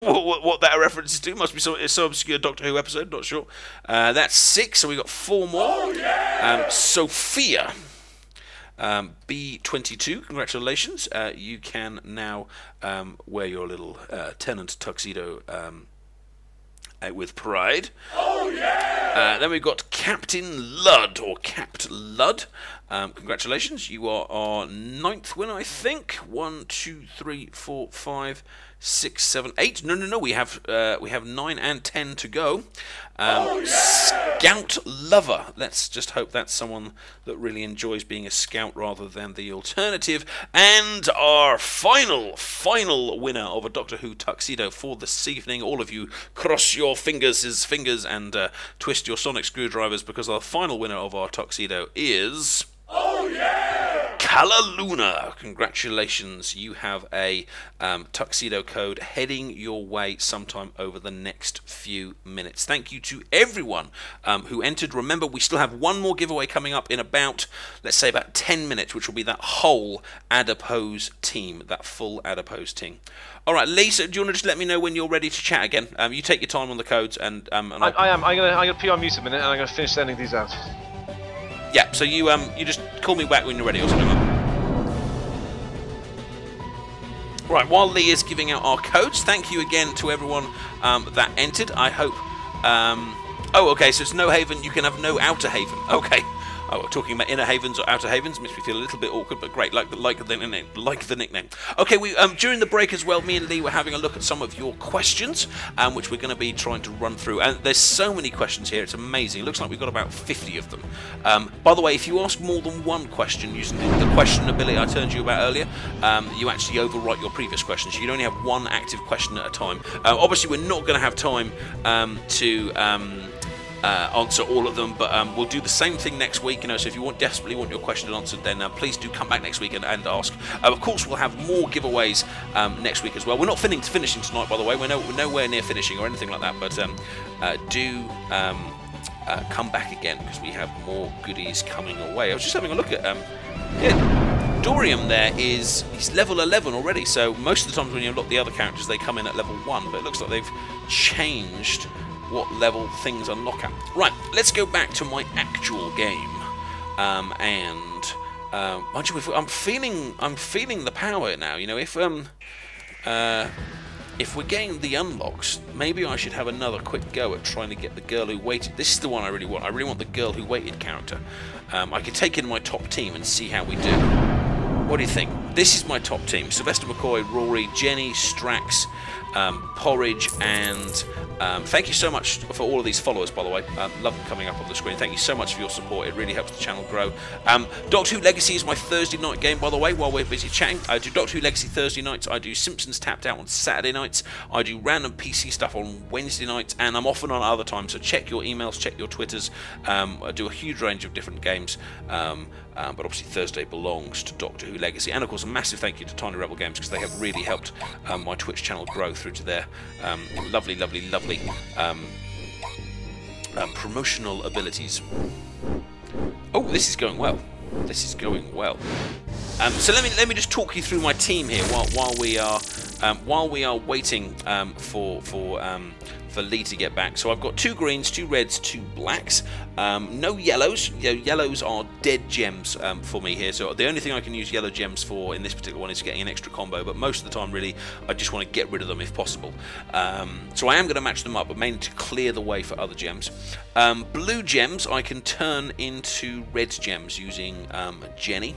what that references to. Must be some obscure Doctor Who episode, not sure. That's 6, so we got 4 more. Oh, yeah! Sophia, B22, congratulations. You can now wear your little tenant tuxedo with pride. Oh, yeah! Then we've got Captain Ludd, or Capt Ludd. Congratulations, you are our 9th winner, I think. 1, 2, 3, 4, 5, 6, 7, 8. No. We have 9 and 10 to go. Oh, yeah! Scout Lover. Let's just hope that's someone that really enjoys being a scout rather than the alternative. And our final winner of a Doctor Who tuxedo for this evening. All of you, cross your fingers and twist your sonic screwdrivers, because our final winner of our tuxedo is... Oh, yeah! Kalaluna. Congratulations, you have a tuxedo code heading your way sometime over the next few minutes. Thank you to everyone who entered. Remember, we still have one more giveaway coming up in about, let's say, about 10 minutes, which will be that whole Adipose team, that full Adipose team. All right, Lisa, do you want to just let me know when you're ready to chat again? You take your time on the codes, and I am. I'm gonna put you on mute a minute, and I'm gonna finish sending these out. Yeah, so you just call me back when you're ready or something like that. Right, while Lee is giving out our codes, thank you again to everyone that entered. I hope... oh, okay, so it's no haven, you can have no outer haven. Okay. Oh, we're talking about inner havens or outer havens. Makes me feel a little bit awkward, but great, like the nickname. Okay, we during the break as well, me and Lee were having a look at some of your questions, which we're going to be trying to run through. And there's so many questions here; it's amazing. It looks like we've got about 50 of them. By the way, if you ask more than one question using the question ability I told you about earlier, you actually overwrite your previous questions. So you only have one active question at a time. Obviously, we're not going to have time to answer all of them, but we'll do the same thing next week. So if you desperately want your question answered, then please do come back next week and ask. Of course, we'll have more giveaways next week as well. We're not finishing tonight, by the way. We're nowhere near finishing or anything like that, but do come back again, because we have more goodies coming away. I was just having a look at yeah, Dorium there he's level 11 already, so most of the times when you unlock the other characters, they come in at level 1, but it looks like they've changed what level things unlock at. Right, let's go back to my actual game, and mind you, I'm feeling the power now. If we're getting the unlocks, maybe I should have another quick go at trying to get the girl who waited. This is the one I really want. I really want the girl who waited character. I could take in my top team and see how we do. What do you think? This is my top team: Sylvester McCoy, Rory, Jenny, Strax, Porridge, and thank you so much for all of these followers, by the way. Love them coming up on the screen. Thank you so much for your support. It really helps the channel grow. Doctor Who Legacy is my Thursday night game, by the way, while we're busy chatting. I do Doctor Who Legacy Thursday nights. I do Simpsons Tapped Out on Saturday nights. I do random PC stuff on Wednesday nights, and I'm often on other times, so check your emails, check your Twitters. I do a huge range of different games, but obviously Thursday belongs to Doctor Who Legacy. And of course, a massive thank you to TinyRebelGames, because they have really helped my Twitch channel grow through to their lovely promotional abilities. Oh, this is going well. This is going well. So let me just talk you through my team here while we are waiting for Lee to get back. So I've got 2 greens, 2 reds, 2 blacks. No yellows. Yellows are dead gems for me here. So the only thing I can use yellow gems for in this particular one is getting an extra combo. But most of the time, really, I just want to get rid of them if possible. So I am going to match them up, but mainly to clear the way for other gems. Blue gems I can turn into red gems using Jenny.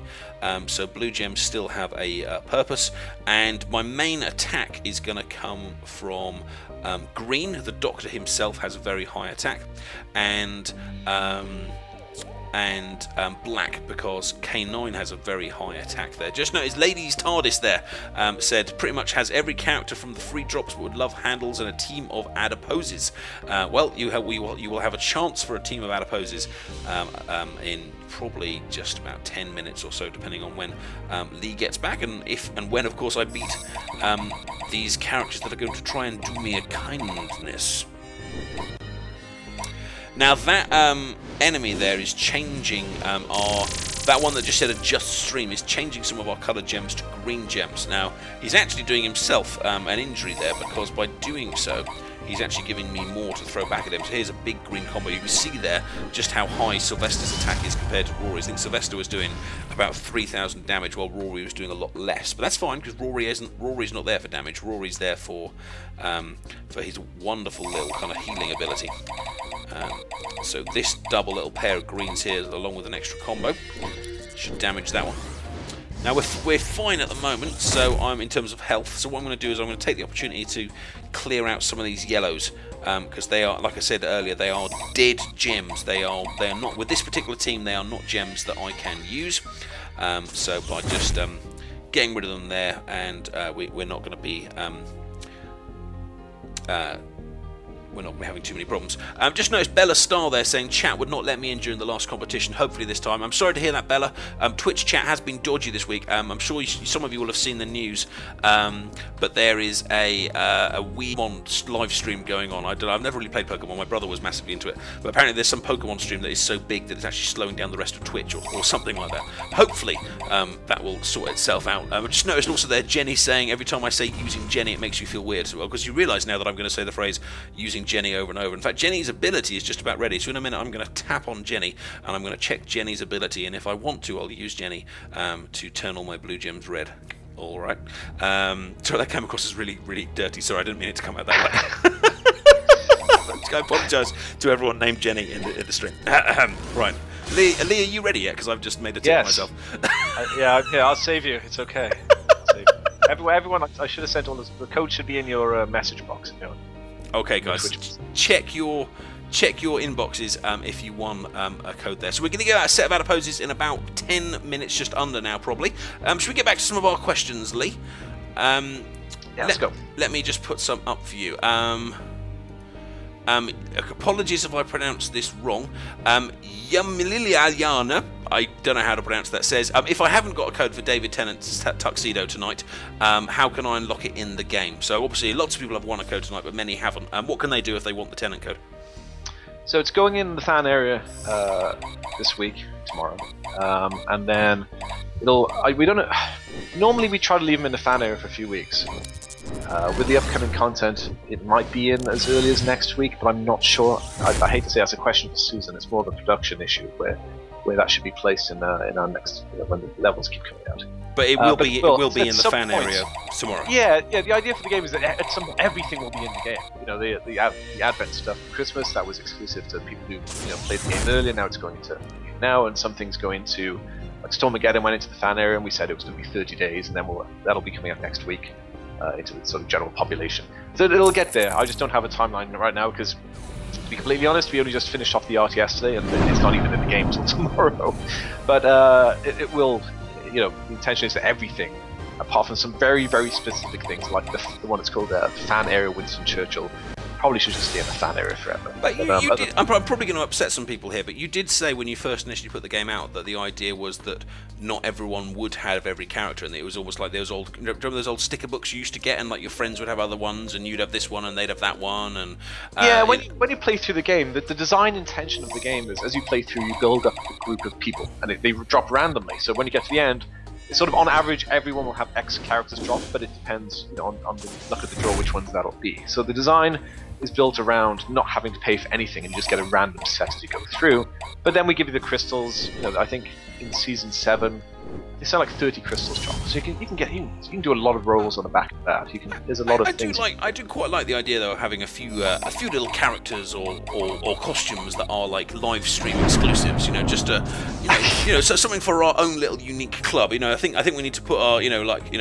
So blue gems still have a purpose, and my main attack is going to come from green. The Doctor himself has a very high attack, and black, because K9 has a very high attack there. Just notice Lady's TARDIS there said pretty much has every character from the free drops, but would love handles and a team of Adiposes. Well, you will have a chance for a team of Adiposes in probably just about 10 minutes or so, depending on when Lee gets back, and if and when, of course, I beat these characters that are going to try and do me a kindness. Now that enemy there is changing our that one that just said adjust stream is changing some of our coloured gems to green gems. Now, he's actually doing himself an injury there, because by doing so, he's actually giving me more to throw back at him. So here's a big green combo. You can see there just how high Sylvester's attack is compared to Rory's. I think Sylvester was doing about 3,000 damage while Rory was doing a lot less. But that's fine, because Rory's not there for damage. Rory's there for his wonderful little kind of healing ability. So this double little pair of greens here, along with an extra combo, should damage that one. Now we're fine at the moment, so I'm in terms of health. So what I'm going to do is I'm going to take the opportunity to clear out some of these yellows, because they are, like I said earlier, they are dead gems. They are not, with this particular team, they are not gems that I can use. So by just getting rid of them there, and we're not going to be we're not having too many problems. Just noticed Bella Star there saying chat would not let me in during the last competition. Hopefully this time. I'm sorry to hear that, Bella. Twitch chat has been dodgy this week. I'm sure some of you will have seen the news, but there is a Pokemon live stream going on. I've never really played Pokemon. My brother was massively into it, but apparently there's some Pokemon stream that is so big that it's actually slowing down the rest of Twitch or something like that. Hopefully that will sort itself out. I just noticed also there Jenny saying every time I say using Jenny it makes you feel weird. Well, because you realise now that I'm going to say the phrase using Jenny over and over. In fact, Jenny's ability is just about ready, so in a minute I'm going to tap on Jenny and I'm going to check Jenny's ability, and if I want to I'll use Jenny to turn all my blue gems red. Alright. Sorry, that came across as really, really dirty. Sorry, I didn't mean it to come out that way. I apologise to everyone named Jenny in the stream. Right. Lee, are you ready yet? Because I've just made a tip of myself. Yeah, I'll save you. It's okay. Everyone, I should have sent all this. The code should be in your message box. You know. Okay, guys, check your inboxes if you won a code there. So we're going to get out a set of Adiposes in about 10 minutes, just under now, probably. Should we get back to some of our questions, Lee? Yeah, let's go. Let me just put some up for you. Apologies if I pronounce this wrong. Yamililiana, I don't know how to pronounce that, says, if I haven't got a code for David Tennant's tuxedo tonight, how can I unlock it in the game? So obviously lots of people have won a code tonight, but many haven't. What can they do if they want the Tennant code? So it's going in the fan area this week, tomorrow, and then we don't know. Normally we try to leave them in the fan area for a few weeks. With the upcoming content, it might be in as early as next week, but I'm not sure. I hate to say that's a question for Susan. It's more of a production issue where that should be placed in our next, when the levels keep coming out. But it will be in the fan area tomorrow. Yeah. The idea for the game is that everything will be in the game. You know, the Advent stuff for Christmas, that was exclusive to people who played the game earlier. Now it's going to now, and some things going to like Stormageddon went into the fan area, and we said it was going to be 30 days, and then that'll be coming out next week. Into the sort of general population. So it'll get there. I just don't have a timeline right now because, to be completely honest, we only just finished off the art yesterday and it's not even in the game until tomorrow. But it will, the intention is that everything, apart from some very, very specific things like the one that's called the fan area Winston Churchill, probably should just stay in the fan area forever. But you did, I'm probably going to upset some people here, but you did say when you first initially put the game out that the idea was that not everyone would have every remember it was almost like those old, remember those old sticker books you used to get, and like your friends would have other ones, and you'd have this one, and they'd have that one, and yeah, when you play through the game, the design intention of the game is as you play through, you build up a group of people, and they drop randomly. So when you get to the end, it's sort of on average, everyone will have X characters drop, but it depends, on the luck of the draw which ones that'll be. So the design is built around not having to pay for anything, and you just get a random set as you go through. But then we give you the crystals. I think in season 7, they sell like 30 crystals drop, so you can do a lot of rolls on the back of that. There's a lot of things. I do quite like the idea though of having a few little characters or costumes that are like live stream exclusives. Just so something for our own little unique club. I think we need to put our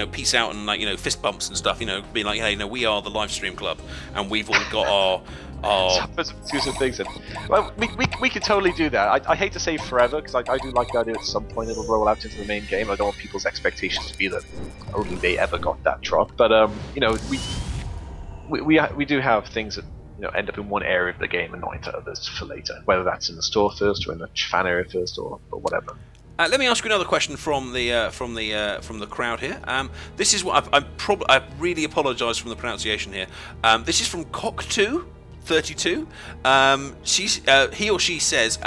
peace out and fist bumps and stuff. Being like, hey, we are the live stream club, and we've all got our exclusive things. Well, we could totally do that. I hate to say forever because I do like the idea at some point it'll roll out into the main game. I don't want people's expectations to be that only they ever got that drop. But we do have things that end up in one area of the game and not into others for later. Whether that's in the store first or in the fan area first or whatever. Let me ask you another question from the crowd here. This is what I really apologise for the pronunciation here. This is from Cock2. 32. He or she says,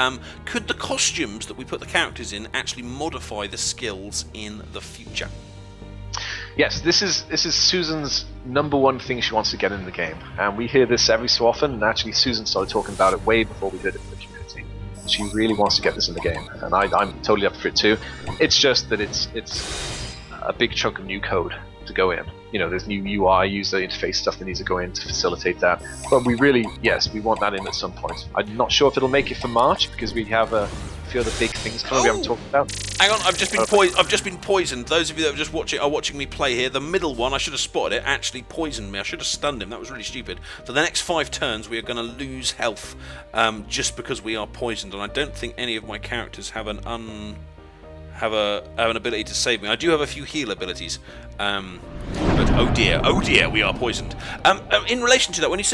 could the costumes that we put the characters in actually modify the skills in the future? Yes, this is Susan's #1 thing she wants to get in the game, and we hear this every so often. And actually, Susan started talking about it way before we heard it from the community. She really wants to get this in the game, and I'm totally up for it too. It's just that it's a big chunk of new code to go in. You know, there's new UI, user interface stuff that needs to go in to facilitate that. But we really, yes, we want that in at some point. I'm not sure if it'll make it for March because we have a few other big things coming we haven't talked about. Hang on, I've just been poisoned. Those of you that are just watching me play here, the middle one, I should have spotted it, actually poisoned me. I should have stunned him. That was really stupid. For the next 5 turns, we are going to lose health just because we are poisoned, and I don't think any of my characters have an ability to save me. I do have a few heal abilities, but oh dear, we are poisoned. In relation to that, when you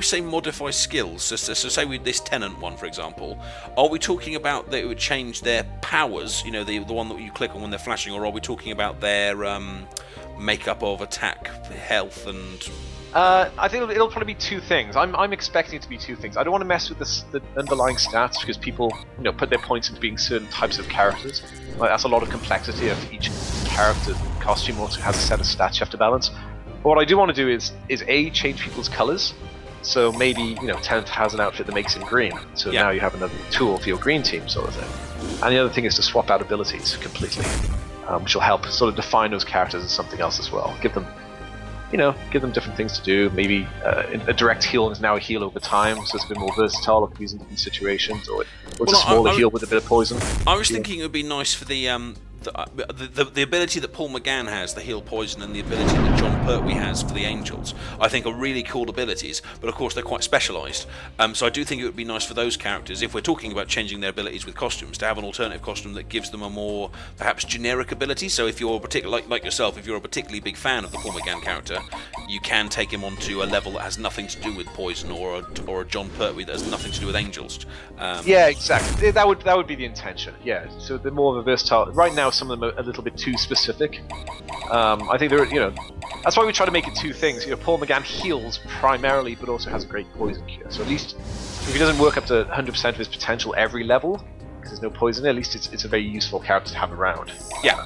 say modify skills, so say with this tenant one, for example, are we talking about that it would change their powers? You know, the one that you click on when they're flashing, or are we talking about their makeup of attack, health, and? I think it'll probably be 2 things. I'm expecting it to be 2 things. I don't want to mess with the underlying stats because people, put their points into being certain types of characters. Like, that's a lot of complexity of each character costume also has a set of stats you have to balance. But what I do want to do is A, change people's colors. So maybe, Tenant has an outfit that makes him green. So now you have another tool for your green team sort of thing. And the other thing is to swap out abilities completely, which will help sort of define those characters as something else as well. Give them different things to do. Maybe a direct heal is now a heal over time, so it's a bit more versatile. It can be used in different situations, or it's a smaller heal with a bit of poison. I was thinking it would be nice for the ability that Paul McGann has, the heal poison, and the ability that John Pertwee has for the Angels, I think are really cool abilities, but of course they're quite specialised. So I do think it would be nice for those characters, if we're talking about changing their abilities with costumes, to have an alternative costume that gives them a more, perhaps, generic ability. So if you're like yourself, if you're a particularly big fan of the Paul McGann character, you can take him onto a level that has nothing to do with poison, or a John Pertwee that has nothing to do with Angels. Yeah, exactly. That would be the intention. Yeah. So they're more of a versatile. Right now, some of them are a little bit too specific. I think they're, that's why we try to make it 2 things. Paul McGann heals primarily, but also has a great poison cure. So at least if he doesn't work up to 100% of his potential every level, because there's no poison, at least it's a very useful character to have around. Yeah.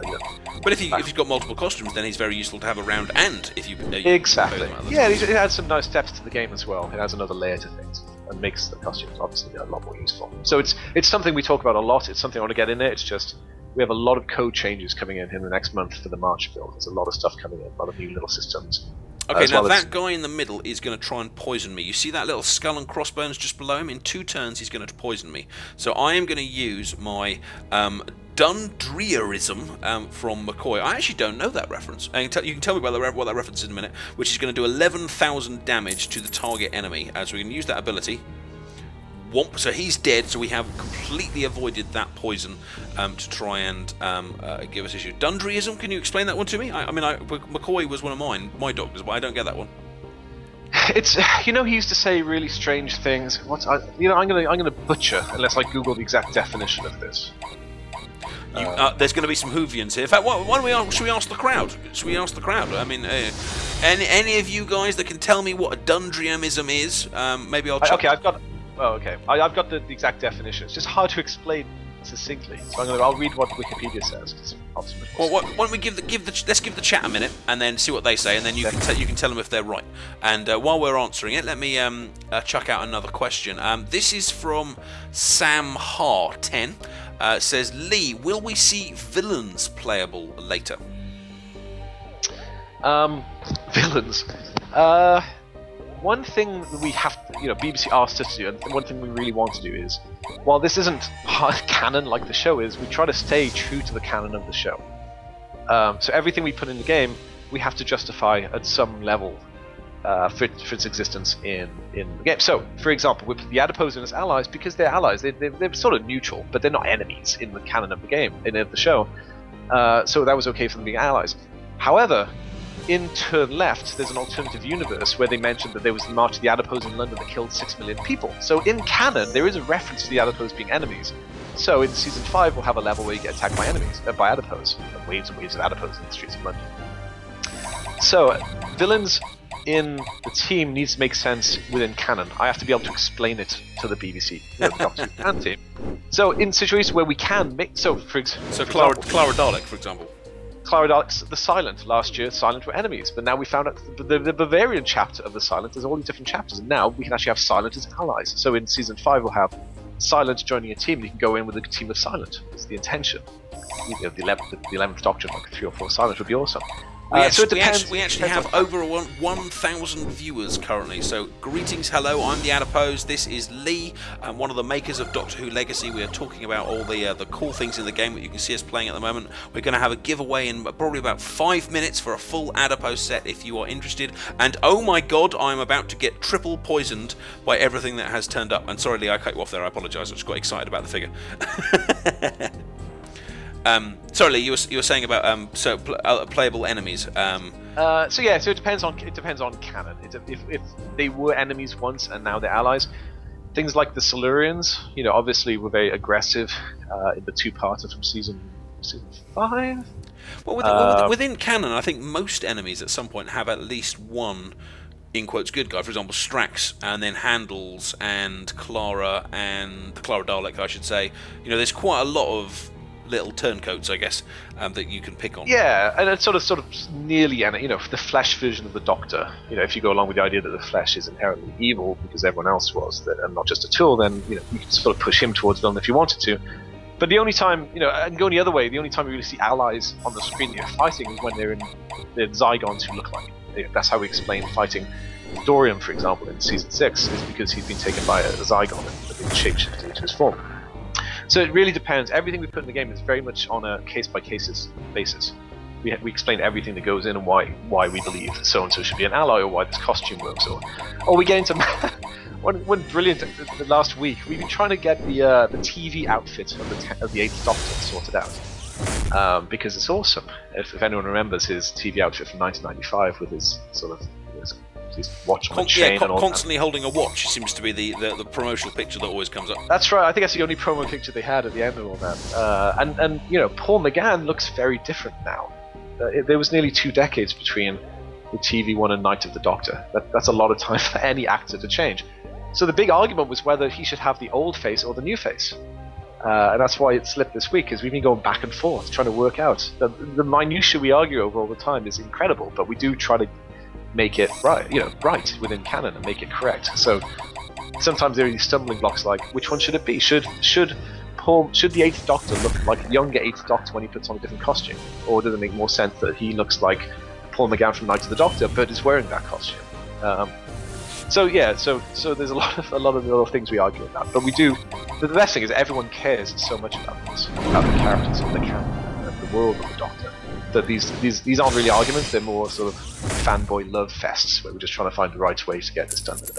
But if he's got multiple costumes, then he's very useful to have around, and if you exactly. Yeah, it adds some nice depth to the game as well. It adds another layer to things and makes the costumes obviously a lot more useful. So it's something we talk about a lot. It's something I want to get in there. It's just we have a lot of code changes coming in the next month for the March build. There's a lot of stuff coming in, a lot of new little systems. Okay, now that guy in the middle is going to try and poison me. You see that little skull and crossbones just below him? In 2 turns, he's going to poison me. So I am going to use my Dundrearism from McCoy. I actually don't know that reference. You can tell me about what that reference is in a minute, which is going to do 11,000 damage to the target enemy. So we can use that ability. Womp, so he's dead, so we have completely avoided that poison to try and give us issue. Dundrearism, can you explain that one to me? McCoy was one of my doctors, but I don't get that one. It's he used to say really strange things. I'm gonna butcher unless I Google the exact definition of this. There's going to be some Whovians here. In fact, should we ask the crowd? I mean, any of you guys that can tell me what a Dundrearism is? Maybe I'll. Okay, I've got. Oh, okay. I've got the exact definition. It's just hard to explain succinctly. So I'll read what Wikipedia says. Well, why don't we let's give the chat a minute and then see what they say, and then you can tell them if they're right. And while we're answering it, let me chuck out another question. This is from Sam Har 10. Says, Lee, will we see villains playable later? Villains. One thing that we have to, BBC asked us to do, and one thing we really want to do is, while this isn't hard canon like the show is, we try to stay true to the canon of the show. So everything we put in the game, we have to justify at some level for its existence in the game. So, for example, we put the Adipose in as allies because they're allies. They're sort of neutral, but they're not enemies in the canon of the game, in the show. So that was okay for them being allies. However, in Turn Left, there's an alternative universe where they mentioned that there was the March of the Adipose in London that killed 6 million people. So in canon, there is a reference to the Adipose being enemies. So in Season 5, we'll have a level where you get attacked by enemies, by Adipose. Waves and waves of Adipose in the streets of London. So, villains, in the team needs to make sense within canon. I have to be able to explain it to the BBC, the Doctor Who fan team. So in situations where we can make, for example, Clara Dalek, for example. Clara Dalek's the Silent. Last year, Silent were enemies, but now we found out the Bavarian chapter of the Silent. There's all these different chapters, and now we can actually have Silent as allies. So in season 5, we'll have Silent joining a team, and you can go in with a team of Silent. It's the intention. You know, the 11th Doctor, like 3 or 4 Silent, would be awesome. So it depends. We actually have over 1,000 viewers currently. So greetings, hello. I'm the Adipose. This is Lee, one of the makers of Doctor Who Legacy. We are talking about all the cool things in the game that you can see us playing at the moment. We're going to have a giveaway in probably about 5 minutes for a full Adipose set if you are interested. And oh my God, I'm about to get triple poisoned by everything that has turned up. And sorry, Lee, I cut you off there. I apologise. I just got excited about the figure. Sorry, Lee, you were saying about playable enemies. So yeah, so it depends on canon. If they were enemies once and now they're allies, things like the Silurians, you know, obviously were very aggressive in the 2-parter from season 5. Well, within canon, I think most enemies at some point have at least one, in quotes, good guy. For example, Strax, and then Handles and Clara and Clara Dalek, I should say. You know, there's quite a lot of little turncoats, I guess, that you can pick on. Yeah, and it's sort of nearly, you know, the Flesh version of the Doctor. You know, if you go along with the idea that the Flesh is inherently evil because everyone else was, and not just a tool, then you know you can sort of push him towards villain if you wanted to. But the only time, you know, and going the other way, the only time you really see allies on the screen that are fighting is when they're in the Zygons who look like. That's how we explain fighting Dorian, for example, in season 6, is because he's been taken by a Zygon and been shapeshifted into his form. So it really depends. Everything we put in the game is very much on a case-by-case basis. We explain everything that goes in and why we believe so-and-so should be an ally, or why this costume works, or we get into one brilliant. The last week we've been trying to get the TV outfit of the 8th Doctor sorted out because it's awesome. If anyone remembers his TV outfit from 1995 with his sort of his watch on chain and all constantly holding a watch seems to be the promotional picture that always comes up. That's right. I think that's the only promo picture they had at the end of all that. And you know, Paul McGann looks very different now. There was nearly 2 decades between the TV one and Night of the Doctor. That's a lot of time for any actor to change. So the big argument was whether he should have the old face or the new face. And that's why it slipped this week, because we've been going back and forth trying to work out. The minutiae we argue over all the time is incredible, but we do try to make it right, you know, right within canon and make it correct. So sometimes there are these stumbling blocks, like which one should it be? Should the 8th Doctor look like a younger 8th Doctor when he puts on a different costume, or does it make more sense that he looks like Paul McGann from Night of the Doctor but is wearing that costume? So yeah, so there's a lot of little things we argue about, but we do. The best thing is everyone cares so much about this, about the characters and the canon and the world of the Doctor, that these aren't really arguments. They're more sort of fanboy love fests where we're just trying to find the right way to get this done in the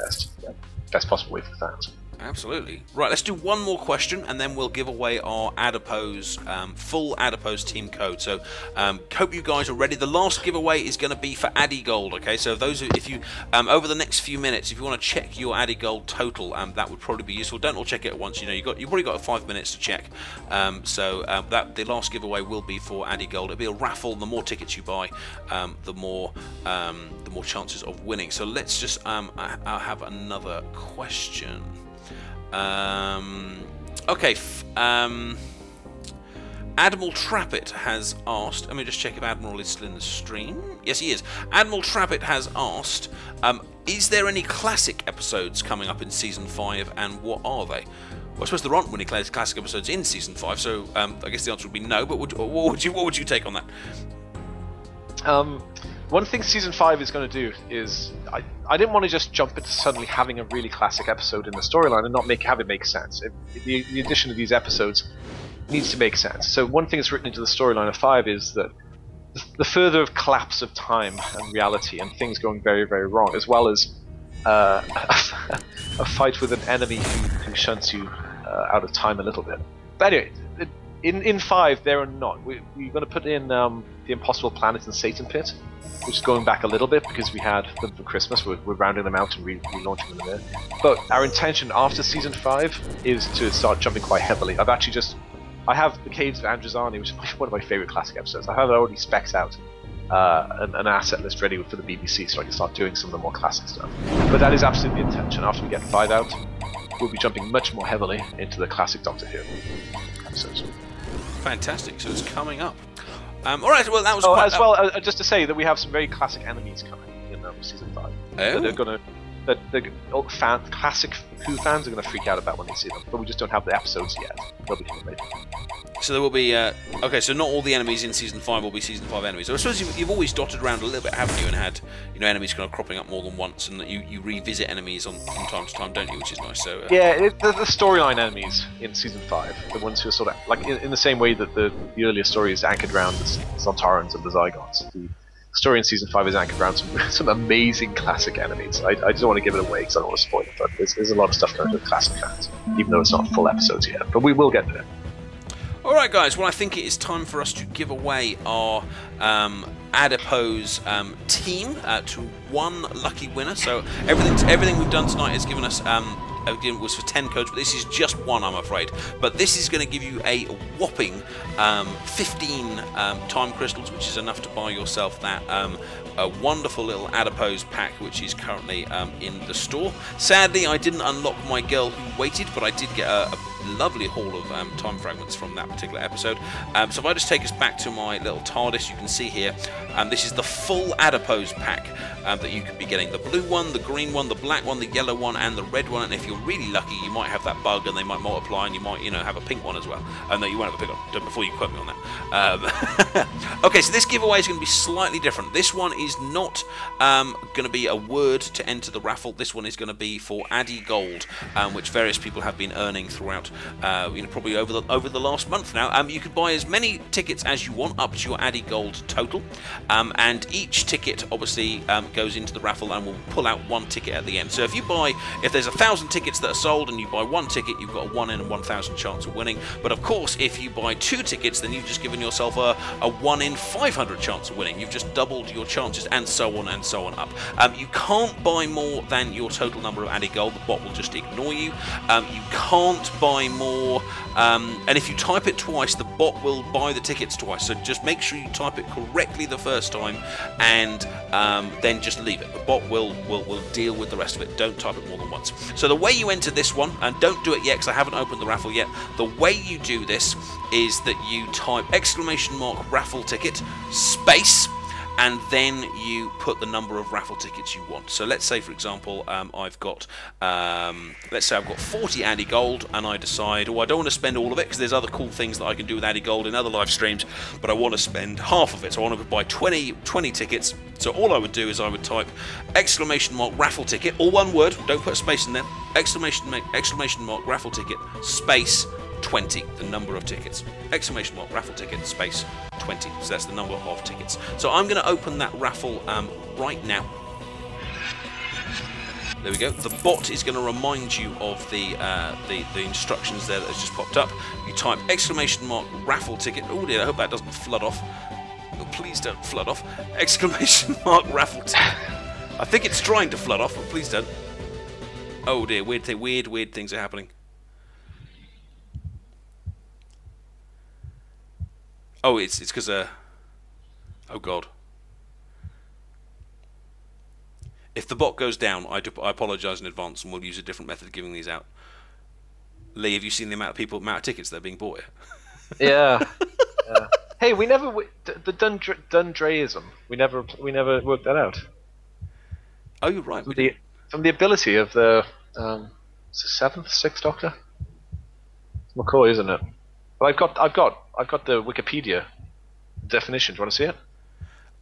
best possible way for the fans. Absolutely. Right, let's do one more question and then we'll give away our Adipose, full Adipose team code. So, hope you guys are ready. The last giveaway is going to be for Addy Gold, okay? So if you, over the next few minutes, if you want to check your Addy Gold total, that would probably be useful. Don't all check it at once, you know, you've probably got 5 minutes to check. The last giveaway will be for Addy Gold. It'll be a raffle. The more tickets you buy, the more chances of winning. So let's just, I'll have another question. Okay, Admiral Trappit has asked, let me just check if Admiral is still in the stream. Yes, he is. Admiral Trappit has asked, is there any classic episodes coming up in Season 5, and what are they? Well, I suppose there aren't any classic episodes in Season 5, so I guess the answer would be no, but what would you take on that? One thing Season 5 is going to do is, I didn't want to just jump into suddenly having a really classic episode in the storyline and not have it make sense. The addition of these episodes needs to make sense. So one thing that's written into the storyline of 5 is that the further collapse of time and reality and things going very, very wrong, as well as a fight with an enemy who shunts you out of time a little bit. But anyway, in 5 there are not. We're going to put in the Impossible Planet and Satan Pit, which is going back a little bit because we had them for Christmas. We're rounding them out and relaunching them there. But our intention after Season 5 is to start jumping quite heavily. I have the Caves of Androzani, which is one of my favourite classic episodes. I have it already specced out. an asset list ready for the BBC, so I can start doing some of the more classic stuff. But that is absolutely the intention. After we get 5 out, we'll be jumping much more heavily into the classic Doctor Who episodes. Fantastic. So it's coming up. All right. Well, that was just to say that we have some very classic enemies coming in season 5. Oh. They're gonna. Classic Who fans are going to freak out about when they see them, but we just don't have the episodes yet. They'll be coming later. So there will be, okay, so not all the enemies in Season 5 will be Season 5 enemies. So I suppose you've always dotted around a little bit, haven't you, and had, you know, enemies kind of cropping up more than once, and that you revisit enemies from time to time, don't you, which is nice. So yeah, the storyline enemies in Season 5, the ones who are sort of, like, in the same way that the earlier story is anchored around the Zontarans and the Zygons, the story in Season 5 is anchored around some amazing classic enemies. I just don't want to give it away because I don't want to spoil it, but there's a lot of stuff going to the classic fans, even though it's not full episodes yet, but we will get there. Alright guys, well I think it is time for us to give away our Adipose team to one lucky winner. So everything we've done tonight has given us was for 10 codes, but this is just one, I'm afraid. But this is going to give you a whopping 15 time crystals, which is enough to buy yourself that a wonderful little Adipose pack, which is currently in the store. Sadly, I didn't unlock my girl who waited, but I did get a lovely haul of time fragments from that particular episode. So if I just take us back to my little TARDIS, you can see here, this is the full Adipose pack that you could be getting. The blue one, the green one, the black one, the yellow one, and the red one. And if you're really lucky, you might have that bug, and they might multiply, and you might, you know, have a pink one as well. No, you won't have a pink one. Before you quote me on that. Okay, so this giveaway is going to be slightly different. This one is not going to be a word to enter the raffle. This one is going to be for Addy Gold, which various people have been earning throughout, you know, probably over the last month now. You can buy as many tickets as you want up to your Addy Gold total, and each ticket obviously goes into the raffle, and we'll pull out one ticket at the end. So if there's 1,000 tickets that are sold and you buy one ticket, you've got a 1 in 1,000 chance of winning. But of course, if you buy 2 tickets, then you've just given yourself a 1 in 500 chance of winning. You've just doubled your chances, and so on up. You can't buy more than your total number of Addy Gold. The bot will just ignore you. You can't buy more, and if you type it twice, the bot will buy the tickets twice. So just make sure you type it correctly the first time, and then just leave it. The bot will deal with the rest of it. Don't type it more than once. So the way you enter this one, and don't do it yet because I haven't opened the raffle yet, the way you do this is that you type _raffle ticket space, and then you put the number of raffle tickets you want. So let's say, for example, I've got 40 Addy Gold, and I decide, oh, I don't want to spend all of it because there's other cool things that I can do with Addy Gold in other live streams, but I want to spend half of it. So I want to buy 20 tickets. So all I would do is I would type !raffle ticket, all one word, don't put a space in there, !raffle ticket space 20, the number of tickets. !raffle ticket space 20. So that's the number of tickets. So I'm going to open that raffle right now. There we go. The bot is going to remind you of the instructions there that has just popped up. You type !raffle ticket. Oh dear, I hope that doesn't flood off. Oh, please don't flood off. !raffle ticket. I think it's trying to flood off, but please don't. Oh dear, weird things are happening. Oh, it's because oh god. If the bot goes down, I apologise in advance, and we'll use a different method of giving these out. Lee, have you seen the amount of tickets that are being bought here? Yeah. Hey, we never the Dundreism. We never worked that out. Oh, you're right. From the ability of the 7th, 6th Doctor. It's McCoy, isn't it? But I've got the Wikipedia definition. Do you want to see it?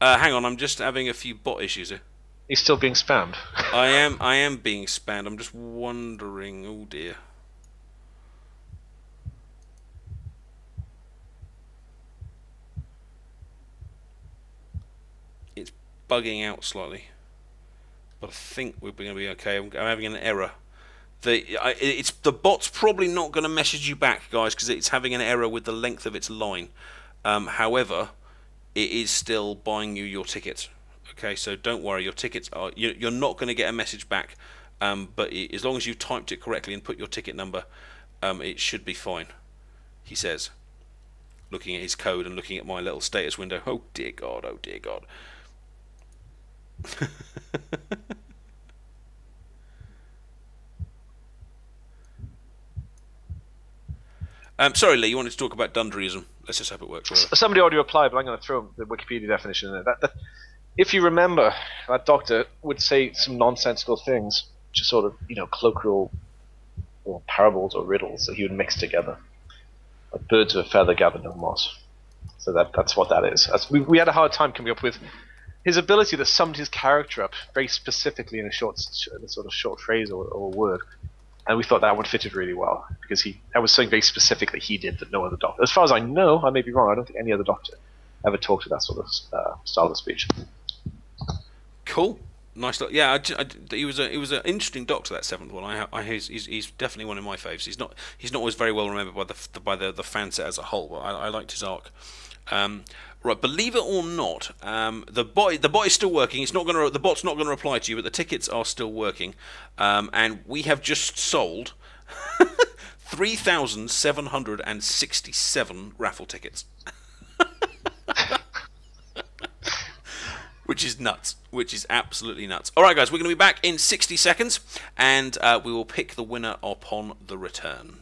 Hang on, I'm just having a few bot issues here. He's still being spammed. I am being spammed. I'm just wondering. Oh dear. It's bugging out slightly, but I think we're going to be okay. I'm having an error. The bot's probably not going to message you back, guys, because it's having an error with the length of its line. However, it is still buying you your ticket. Okay, so don't worry, your tickets are you're not going to get a message back, but as long as you've typed it correctly and put your ticket number, it should be fine, he says. looking at his code and looking at my little status window. Oh dear God, oh dear God. Sorry, Lee, you wanted to talk about Dundreism. Let's just hope it works. Somebody already replied, but I'm going to throw the Wikipedia definition in there. If you remember, that doctor would say some nonsensical things, just sort of, colloquial or parables or riddles that he would mix together. Like birds of a feather gather no moss. So that's what that is. We had a hard time coming up with his ability that summed his character up very specifically in a sort of short phrase or word. And we thought that would fit it really well, because that was something very specific that he did that no other doctor. As far as I know, I may be wrong, I don't think any other doctor ever talked to that sort of style of speech. Cool, nice. Yeah, he was an interesting doctor, that seventh one. He's definitely one of my faves. He's not always very well remembered by the fan set as a whole, but I liked his arc. Right, believe it or not, the bot is still working. The bot's not going to reply to you, but the tickets are still working, and we have just sold 3,767 raffle tickets, which is nuts. Which is absolutely nuts. All right, guys, we're going to be back in 60 seconds, and we will pick the winner upon the return.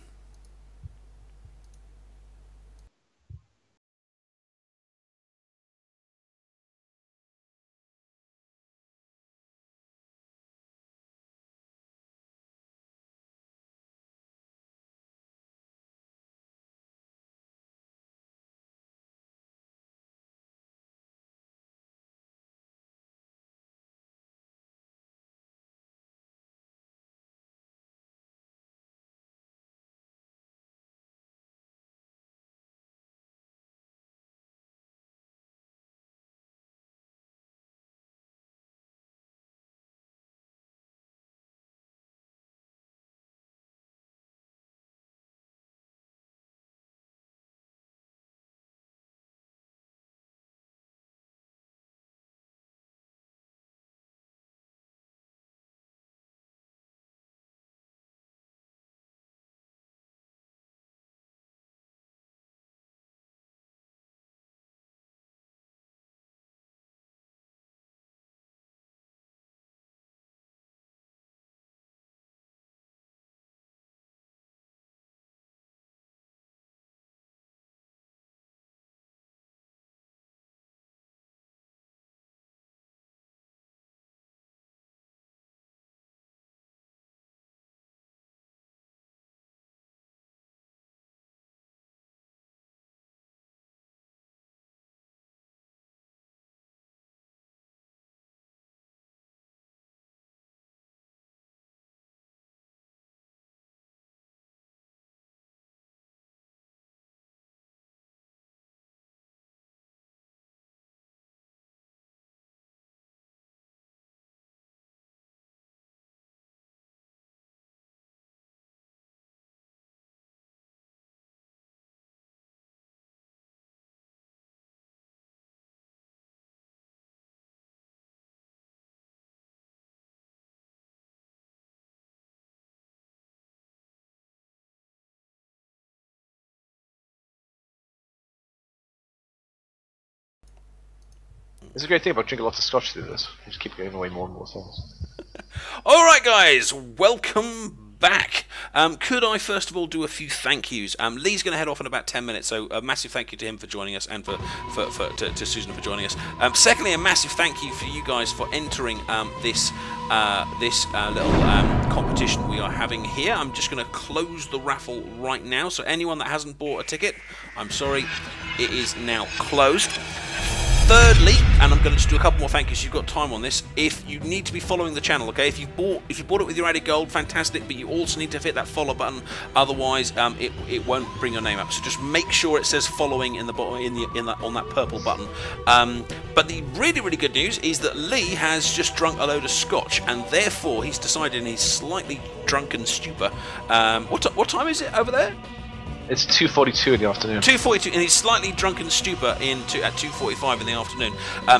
It's a great thing about drinking lots of scotch through this. You just keep giving away more and more things. Alright guys, welcome back. Could I first of all do a few thank yous? Lee's going to head off in about 10 minutes, so a massive thank you to him for joining us, and to Susan for joining us. Secondly, a massive thank you for you guys for entering this little competition we are having here. I'm just going to close the raffle right now, so anyone that hasn't bought a ticket, I'm sorry, it is now closed. Thirdly, and I'm going to just do a couple more thank yous, you've got time on this, if you need to be following the channel, okay? If you bought it with your added gold, fantastic, but you also need to hit that follow button, otherwise it won't bring your name up. So just make sure it says following in the on that purple button. But the really good news is that Lee has just drunk a load of scotch, and therefore he's decided in his slightly drunken stupor. What time is it over there? It's 2:42 in the afternoon. 2:42, in his slightly drunken stupor at 2:45 in the afternoon,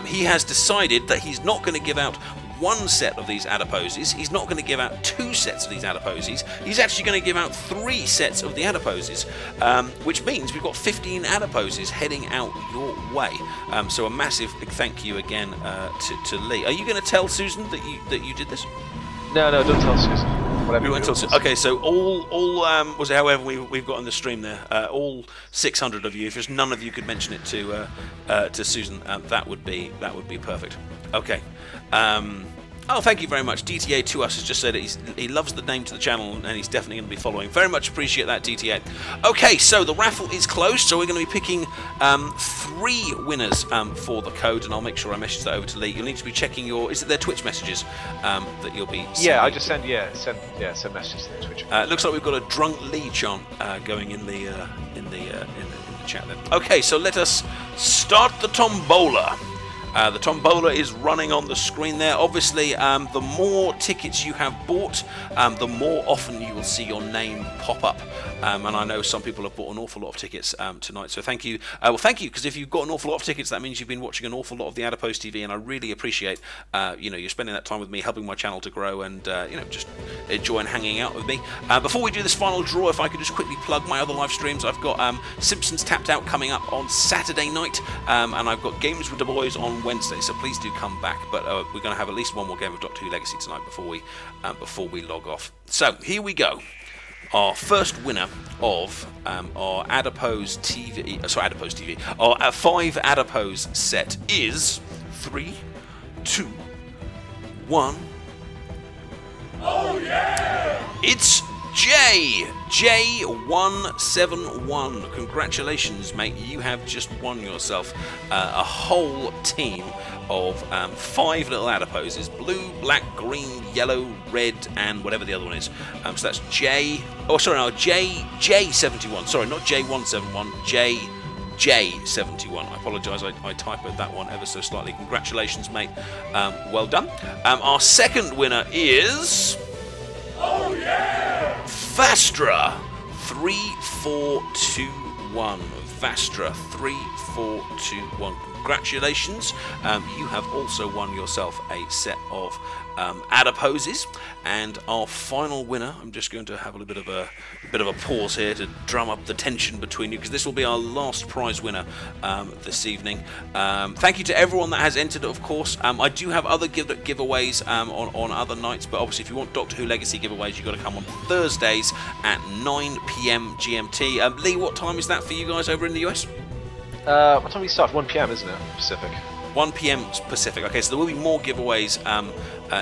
he has decided that he's not going to give out one set of these Adiposes. He's not going to give out 2 sets of these Adiposes. He's actually going to give out 3 sets of the Adiposes, which means we've got 15 Adiposes heading out your way. So a massive big thank you again to Lee. Are you going to tell Susan that you did this? No, don't tell Susan. Whatever. We won't tell Susan. Okay, so all was it however we've got in the stream there, all 600 of you. If just none of you could mention it to Susan, that would be perfect. Okay. Oh, thank you very much. DTA to us has just said he loves the name to the channel and he's definitely going to be following. Very much appreciate that, DTA. Okay, so the raffle is closed, so we're going to be picking 3 winners for the code, and I'll make sure I message that over to Lee. You'll need to be checking is it their Twitch messages that you'll be sending? Yeah, I just send messages to their Twitch. Looks like we've got a drunk Lee chant going in the chat then. Okay, so let us start the tombola. The tombola is running on the screen there. Obviously, the more tickets you have bought, the more often you will see your name pop up. And I know some people have bought an awful lot of tickets tonight, so thank you. Well, thank you, because if you've got an awful lot of tickets, that means you've been watching an awful lot of the Adipose TV, and I really appreciate you're spending that time with me, helping my channel to grow, and just enjoying hanging out with me. Before we do this final draw, if I could just quickly plug my other live streams, I've got Simpsons Tapped Out coming up on Saturday night, and I've got Games with the Boys on Wednesday, so please do come back. But we're going to have at least one more game of Doctor Who Legacy tonight before we log off. So here we go. Our first winner of our Adipose TV, our 5 Adipose set is 3, 2, 1. Oh yeah! It's J171. Congratulations, mate. You have just won yourself a whole team of 5 little Adiposes: blue, black, green, yellow, red, and whatever the other one is. So that's J71. Sorry, not J171. J71. I apologise, I typoed that one ever so slightly. Congratulations, mate. Well done. Our second winner is... Oh yeah! Vastra 3421. Vastra 3421. Congratulations. You have also won yourself a set of Adiposes, and our final winner, I'm just going to have a little bit of a pause here to drum up the tension between you, because this will be our last prize winner this evening. Thank you to everyone that has entered, of course. I do have other giveaways on other nights, but obviously if you want Doctor Who Legacy giveaways, you've got to come on Thursdays at 9 PM GMT. Lee, what time is that for you guys over in the US? What time we start? 1 PM, isn't it? Pacific. 1 PM Pacific. Okay, so there will be more giveaways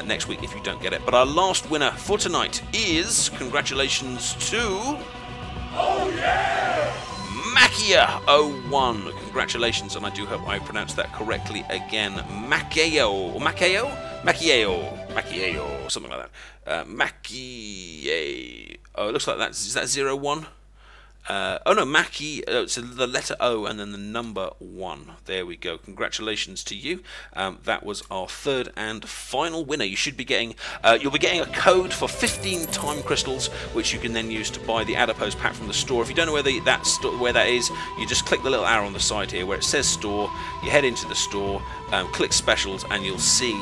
next week if you don't get it. But our last winner for tonight is, congratulations to... Oh yeah! Makia01. Congratulations, and I do hope I pronounced that correctly again. Makieo, something like that. Makie. Oh, it looks like is that 01? Oh no, Mackie, so the letter O and then the number 1. There we go. Congratulations to you. That was our third and final winner. You should be getting, you'll be getting a code for 15 time crystals, which you can then use to buy the Adipose pack from the store. If you don't know where that is, you just click the little arrow on the side here where it says store. You head into the store, click specials, and you'll see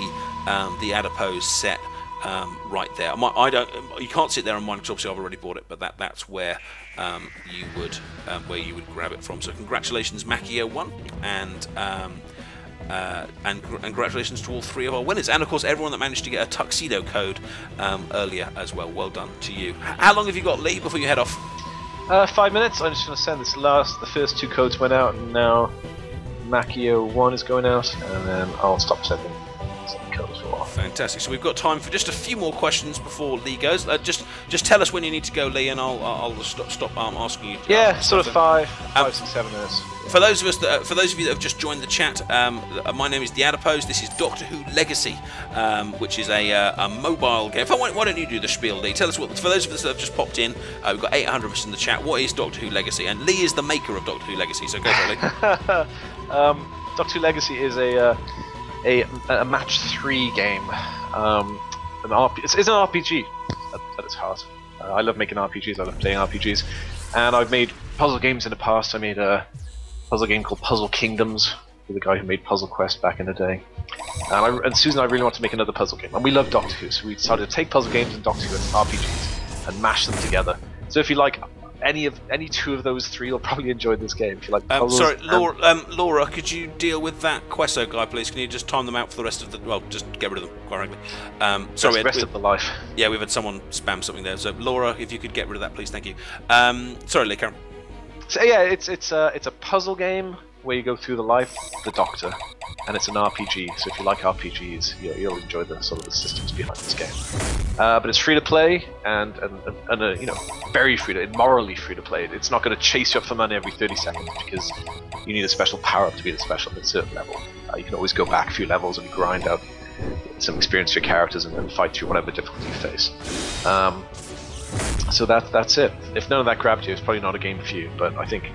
the Adipose set. Right there. You can't sit there on mine because obviously I've already bought it, but that's where you would grab it from. So congratulations, Mackie01, and congratulations to all 3 of our winners, and of course everyone that managed to get a tuxedo code earlier as well. Well done to you. How long have you got, Lee, before you head off? 5 minutes. I'm just going to send the first 2 codes went out, and now Mackie01 is going out, and then I'll stop sending codes for. Fantastic. So we've got time for just a few more questions before Lee goes. Just tell us when you need to go, Lee, and I'll stop asking you. Yeah, sort of 5, 6, 7 minutes. For those of you that have just joined the chat, my name is TheAdiposeTV. This is Doctor Who Legacy, which is a mobile game. Why don't you do the spiel, Lee? Tell us what. For those of us that have just popped in, we've got 800 of us in the chat. What is Doctor Who Legacy? And Lee is the maker of Doctor Who Legacy, so go for it, Lee. Doctor Who Legacy is a match 3 game. It's an RPG at its heart. I love making RPGs. I love playing RPGs, and I've made puzzle games in the past. I made a puzzle game called Puzzle Kingdoms, with the guy who made Puzzle Quest back in the day. And Susan and I really want to make another puzzle game, and we love Doctor Who, so we decided to take puzzle games and Doctor Who and RPGs and mash them together. So if you like any two of those three, you'll probably enjoy this game. If you like puzzles. Sorry, Laura, could you deal with that Queso guy, please? Can you just time them out for the rest of the? Well, just get rid of them, quite frankly. Sorry, the rest of the life. Yeah, we've had someone spam something there. So Laura, if you could get rid of that, please, thank you. Sorry, Lee, Karen. So yeah, it's a puzzle game where you go through the life of the Doctor, and it's an RPG. So if you like RPGs, you'll enjoy the sort of the systems behind this game. But it's free to play and you know, very morally free to play. It's not going to chase you up for money every 30 seconds because you need a special power up to be the special at a certain level. You can always go back a few levels and grind out some experience for your characters and then fight through whatever difficulty you face. So that's it. If none of that grabbed you, it's probably not a game for you. But I think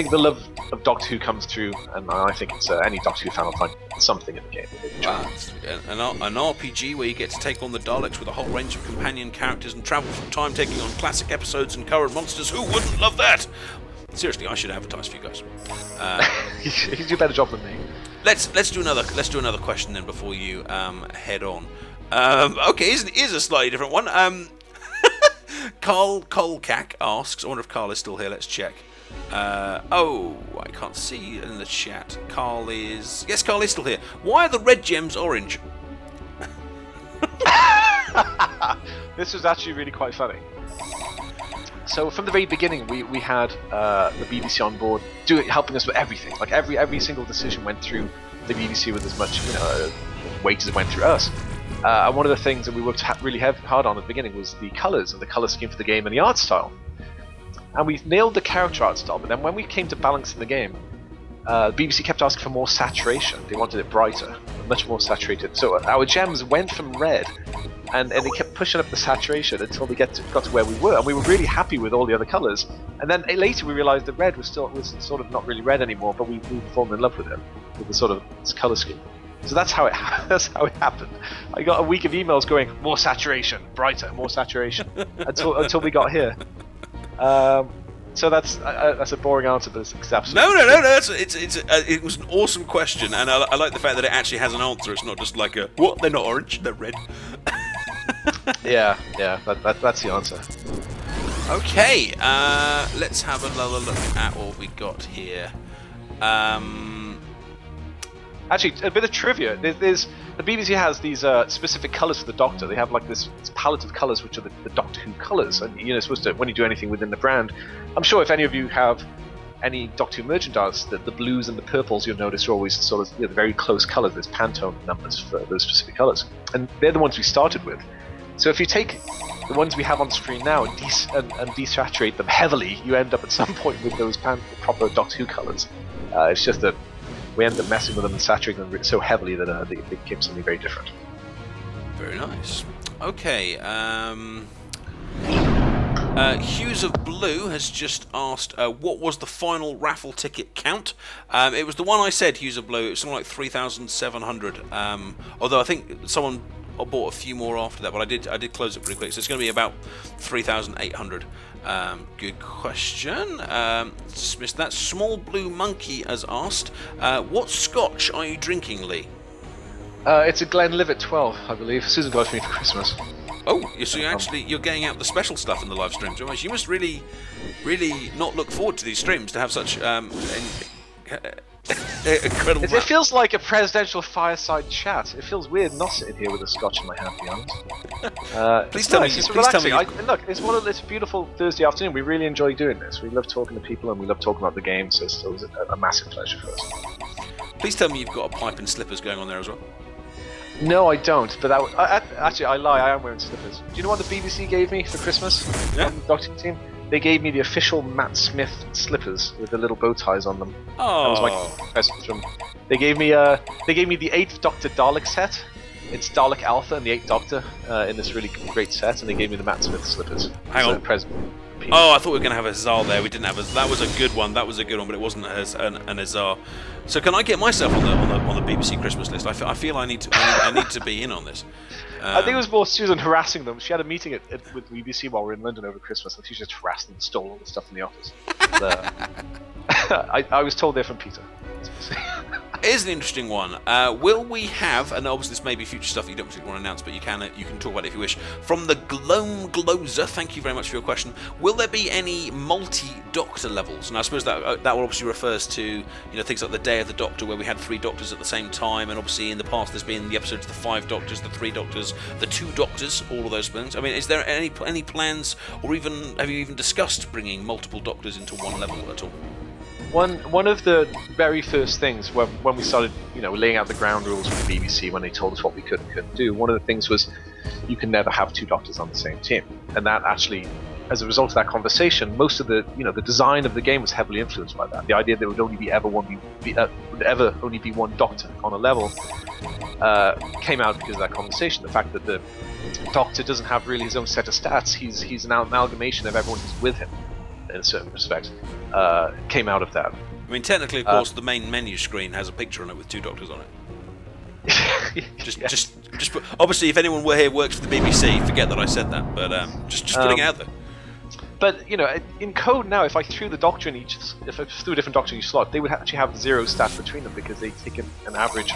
the love of Doctor Who comes through, and I think it's any Doctor Who fan will find something in the game that they enjoy. An RPG where you get to take on the Daleks with a whole range of companion characters and travel through time, taking on classic episodes and current monsters. Who wouldn't love that? Seriously, I should advertise for you guys. You do a better job than me. Let's do another question then before you head on. Okay, here's a slightly different one. Carl Colcack asks. I wonder if Carl is still here. Let's check. Oh, I can't see in the chat. Carl is still here. Why are the red gems orange? This was actually really quite funny. So from the very beginning, we had the BBC on board, helping us with everything. Like every single decision went through the BBC with as much weight as it went through us. And one of the things that we worked really hard on at the beginning was the colours and the colour scheme for the game and the art style. And we nailed the character art style, but then when we came to balancing the game, the BBC kept asking for more saturation. They wanted it brighter, much more saturated. So our gems went from red, and they kept pushing up the saturation until they got to where we were, and we were really happy with all the other colours. And then later we realised that red was sort of not really red anymore, but we fallen in love with it, with the sort of this colour scheme. So that's how it happened. I got a week of emails going, more saturation, brighter, more saturation, until we got here. So that's a boring answer, but it's absolutely no. It was an awesome question, and I like the fact that it actually has an answer. It's not just like a what? They're not orange, they're red. yeah. That's the answer. Okay, let's have another look at what we got here. Actually, a bit of trivia. There's the BBC has these specific colours for the Doctor. They have like this palette of colours, which are the Doctor Who colours. And you're supposed to, when you do anything within the brand, I'm sure if any of you have any Doctor Who merchandise, that the blues and the purples you'll notice are always sort of very close colours. There's Pantone numbers for those specific colours, and they're the ones we started with. So if you take the ones we have on screen now and desaturate them heavily, you end up at some point with those proper Doctor Who colours. It's just that we ended up messing with them and saturating them so heavily that they became something very different. Very nice. Okay. Hues of Blue has just asked, what was the final raffle ticket count? It was the one I said, Hues of Blue. It was something like 3,700. Although I think someone bought a few more after that, but I did close it pretty quick. So it's going to be about 3,800. Good question. Dismissed that. Small Blue Monkey has asked, what scotch are you drinking, Lee? It's a Glenlivet 12, I believe. Susan got it for me for Christmas. Oh, so you're getting out the special stuff in the live streams. You must really not look forward to these streams to have such incredible. It feels like a presidential fireside chat. It feels weird not sitting here with a scotch in my hand, to be honest. Please tell me. It's relaxing. Look, it's a beautiful Thursday afternoon. We really enjoy doing this. We love talking to people and we love talking about the game. So it was a massive pleasure for us. Please tell me you've got a pipe and slippers going on there as well. No, I don't. But actually, I lie. I am wearing slippers. Do you know what the BBC gave me for Christmas? Yeah. From the Doctor Who team. They gave me the official Matt Smith slippers with the little bow ties on them. Oh. That was my present from. They gave me the 8th Doctor Dalek set. It's Dalek Alpha and the 8th Doctor in this really great set, and they gave me the Matt Smith slippers. Hang on. Present. Oh, I thought we were going to have a Hazal there. We didn't have a. That was a good one. That was a good one, but it wasn't an Hazal. So can I get myself on the BBC Christmas list? I feel I need to be in on this. I think it was more Susan harassing them. She had a meeting with BBC while we were in London over Christmas, and she just harassed them and stole all the stuff in the office. I was told they're from Peter. here's an interesting one. Will we have, and obviously this may be future stuff that you don't particularly want to announce, but you can talk about it if you wish. From the Gloam Glozer, thank you very much for your question. Will there be any multi-Doctor levels? And I suppose that will obviously refers to things like the Day of the Doctor, where we had 3 Doctors at the same time, and obviously in the past there's been the episodes of the 5 Doctors, the 3 Doctors, the 2 Doctors, all of those things. I mean, is there any plans, or even have you even discussed bringing multiple Doctors into one level at all? One of the very first things when we started, laying out the ground rules for the BBC, when they told us what we could and couldn't do, one of the things was you can never have 2 Doctors on the same team, and that actually, as a result of that conversation, most of the the design of the game was heavily influenced by that. The idea that there would only be only be one Doctor on a level came out because of that conversation. The fact that the Doctor doesn't have really his own set of stats; he's an amalgamation of everyone who's with him in a certain respect, came out of that. I mean, technically, of course, the main menu screen has a picture on it with 2 Doctors on it. Just put, obviously, if anyone here works for the BBC, forget that I said that. But just putting it out there. But in code now, if I threw the Doctor in if I threw a different Doctor in each slot, they would actually have 0 stats between them because they take an average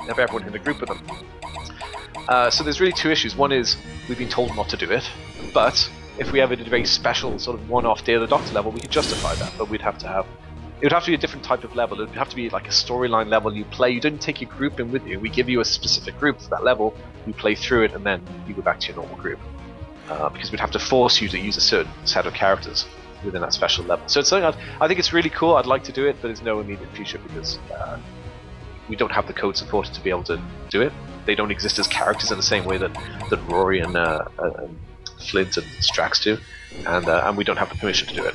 of everyone in the group with them. So there's really 2 issues. One is we've been told not to do it, but if we ever did a very special sort of one-off Day of the Doctor level, we could justify that. But it would have to be a different type of level. It would have to be like a storyline level you play. You don't take your group in with you. We give you a specific group for that level. You play through it, and then you go back to your normal group. Because we'd have to force you to use a certain set of characters within that special level. So it's something I think it's really cool. I'd like to do it, but there's no immediate future because we don't have the code supported to be able to do it. They don't exist as characters in the same way that Rory and Flint and Strax do, and we don't have the permission to do it.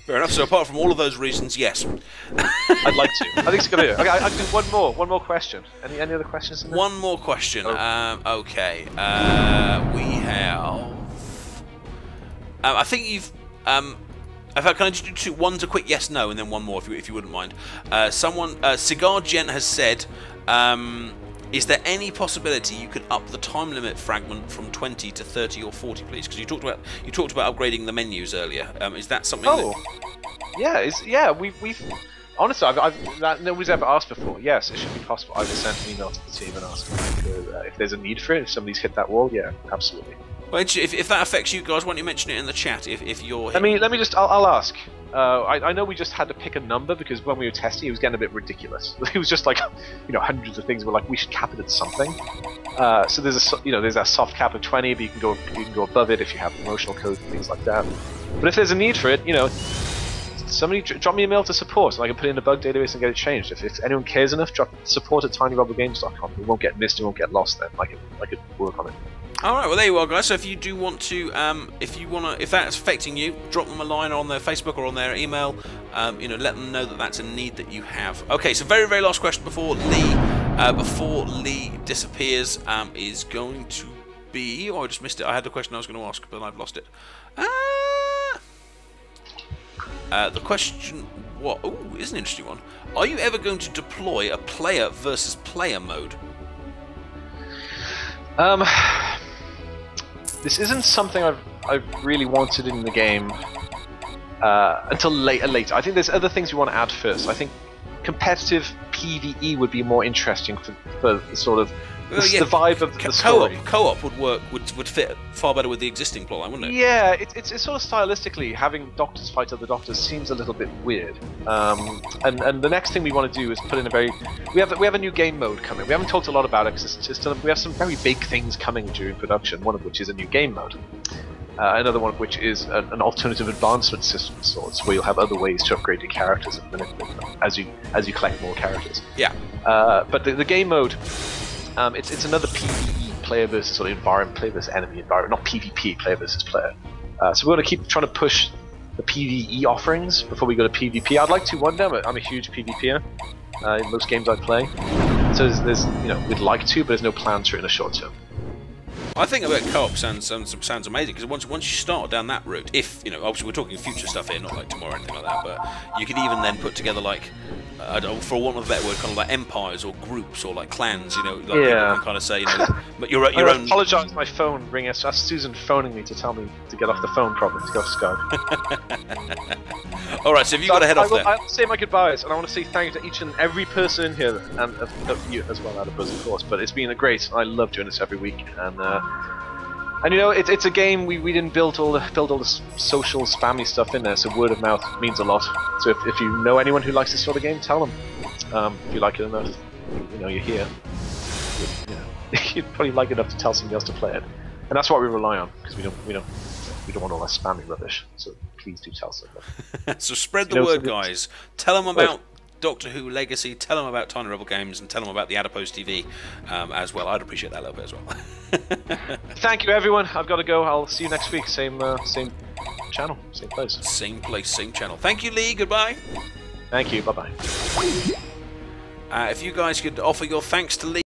Fair enough. So apart from all of those reasons, yes. I'd like to. I think it's gonna do. Okay, I can do one more question. Any other questions? One more question. Oh. Okay. We have. I think you've. In fact, can I just do 2? One's a quick yes, no, and then one more if you wouldn't mind. Cigar Gent has said. Is there any possibility you could up the time limit fragment from 20 to 30 or 40, please? Because you talked about upgrading the menus earlier. Is that something? Oh, yeah. We've honestly, that nobody's ever asked before. Yes, it should be possible. I will send an email to the team and ask if there's a need for it. If somebody's hit that wall, yeah, absolutely. Well, if that affects you guys, why don't you mention it in the chat? If you're let me just. I'll ask. I know we just had to pick a number because when we were testing, it was getting a bit ridiculous. It was just like, hundreds of things. We're like, we should cap it at something. So there's a soft cap of 20, but you can go above it if you have promotional codes and things like that. But if there's a need for it, somebody drop me a mail to support, and I can put it in a bug database and get it changed. If anyone cares enough, drop support at TinyRebelGames.com. It won't get missed, it won't get lost. Then I could work on it. All right, well there you are, guys. So if you do want to, if that's affecting you, drop them a line on their Facebook or on their email. Let them know that that's a need that you have. Okay, so very, very last question before Lee disappears is going to be. Oh, I just missed it. I had the question I was going to ask, but I've lost it. The question, what? Oh, is an interesting one. Are you ever going to deploy a player versus player mode? This isn't something I've really wanted in the game until later. I think there's other things we want to add first. I think competitive PvE would be more interesting for the sort of the vibe of the story. Co-op would fit far better with the existing plotline, wouldn't it? Yeah, it's sort of stylistically having Doctors fight other Doctors seems a little bit weird. And the next thing we want to do is put in we have a new game mode coming. We haven't talked a lot about it because we have some very big things coming during production. One of which is a new game mode. Another one of which is an alternative advancement system of sorts, where you'll have other ways to upgrade your characters and manipulate them as you collect more characters. Yeah. But the game mode. It's another PvE, player versus sort of environment, player versus enemy environment, not PvP, player versus player. So we're going to keep trying to push the PvE offerings before we go to PvP. I'd like to one day. I'm a huge PvPer in most games I play. So there's we'd like to, but there's no plans for it in the short term. I think about co-op sounds amazing because once you start down that route, if obviously we're talking future stuff here, not like tomorrow or anything like that, but you could even then put together like for want of a better word, kind of like empires or groups or like clans, you know, like Yeah. people can kind of say, you know, but your I own. apologise, my phone ringing. That's Susan phoning me to tell me to get off the phone, probably to go to Skype. All right, so have you got to head off there? I'll say my goodbyes, and I want to say thank you to each and every person in here, and you as well, Adipose, of course. But it's been a great. I love doing this every week, and you know, it's a game we didn't build all the social spammy stuff in there, so word of mouth means a lot. So if you know anyone who likes this sort of game, tell them. If you like it enough, you know you're here. You'd probably like it enough to tell somebody else to play it, and that's what we rely on because we don't want all that spammy rubbish. So please do tell somebody. So spread the word, guys. Tell them about Doctor Who Legacy. Tell them about TinyRebelGames, and tell them about the TheAdiposeTV as well. I'd appreciate that a little bit as well. Thank you, everyone. I've got to go. I'll see you next week. Same channel, same place. Same place, same channel. Thank you, Lee. Goodbye. Thank you. Bye bye. If you guys could offer your thanks to Lee.